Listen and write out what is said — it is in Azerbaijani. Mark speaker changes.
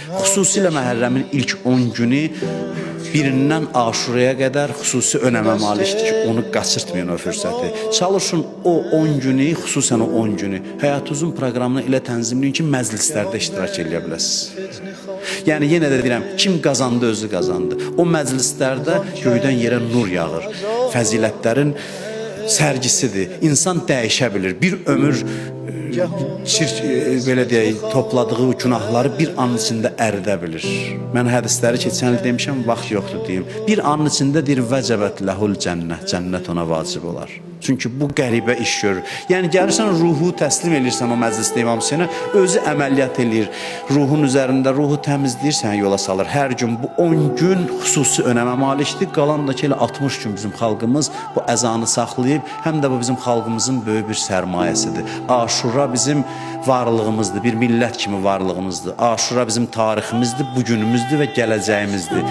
Speaker 1: Xüsusilə Məhərrəmin ilk 10 günü birindən Aşuraya qədər xüsusi önəmə malikdir ki, onu qaçırtmayın o fürsəti. Çalışın o 10 günü, xüsusən o 10 günü Həyat Uzun proqramını elə tənzimləyin ki, məclislərdə iştirak edə biləsiniz. Yəni yenə də deyirəm, kim qazandı özü qazandı. O məclislərdə göydən yerə nur yağır. Fəzilətlərin sərgisidir. İnsan dəyişə bilir. Bir ömür belə deyək, topladığı günahları bir an içində əridə bilir. Mən hədisləri keçən il demişəm, vaxt yoxdur deyim. Bir an içində deyir, vəcəbət ləhul cənnət, cənnət ona vacib olar. Çünki bu qəribə iş görür. Yəni gəlirsən, ruhu təslim edirsən o məclisdə İmam Hüseynə, özü əməliyyat eləyir. Ruhun üzərində, ruhu təmizləyirsən, yola salır. Hər gün bu 10 gün xüsusi önəmə malikdir. Qalan da ki, elə 60 gün bizim xalqımız bu əzanı saxlayıb, həm də bu bizim xalqımızın böyük bir sərmayəsidir. Aşura bizim varlığımızdır, bir millət kimi varlığımızdır. Aşura bizim tariximizdir, bugünümüzdür və gələcəyimizdir.